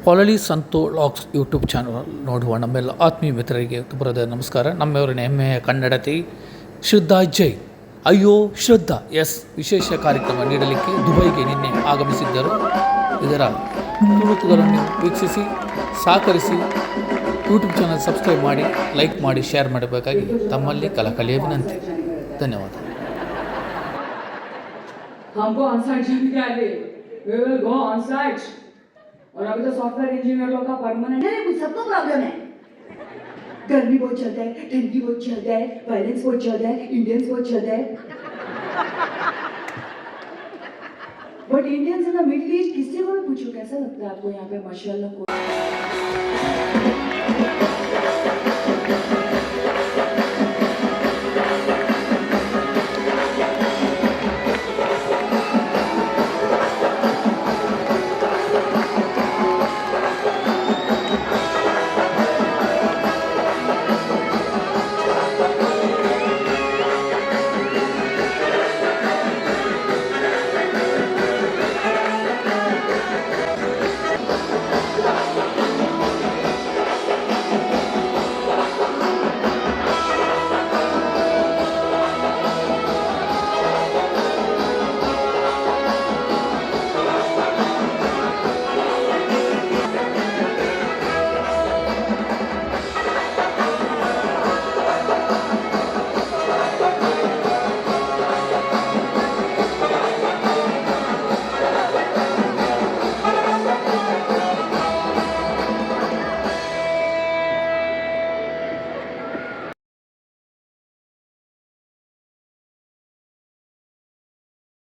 ಪೊಲಲಿ Santu LOX YouTube channel ನೋಡುವ ನಮ್ಮೆಲ್ಲ ಆತ್ಮೀಯ ಮಿತ್ರರಿಗೆ ತುಬರದ ನಮಸ್ಕಾರ. ನಮ್ಮೆವರಿನ ಹೆಮ್ಮೆಯ ಕನ್ನಡತಿ ಶ್ರದ್ಧಾ ಜೈ ಅಯ್ಯೋ ಶ್ರದ್ಧಾ ಎಸ್ ವಿಶೇಷ ಕಾರ್ಯಕ್ರಮ ನೀಡಲಿಕ್ಕೆ ದುಬೈಗೆ ನಿನ್ನೆ ಆಗಮಿಸಿದ್ದರು. ಇದರ ತುಣುಕುಗಳನ್ನು ವೀಕ್ಷಿಸಿ ಸಹಕರಿಸಿ ಯೂಟ್ಯೂಬ್ ಚಾನಲ್ ಸಬ್ಸ್ಕ್ರೈಬ್ ಮಾಡಿ, ಲೈಕ್ ಮಾಡಿ, ಶೇರ್ ಮಾಡಬೇಕಾಗಿ ತಮ್ಮಲ್ಲಿ ಕಳಕಳಿಯ ವಿನಂತಿ. ಧನ್ಯವಾದ. हमको ऑनसाइट जाने के आगे we will go on site. और अभी तो सॉफ्टवेयर इंजीनियर लोग का परमानेंट नहीं, कुछ सबको प्रॉब्लम है. गर्मी बहुत चलता है, ठंडी बहुत चलता है, वायलेंस बहुत चलता है, इंडियंस बहुत चलता है. But Indians in the middle east किसी को भी पूछो कैसा लगता है आपको यहाँ पे माशाल्लाह.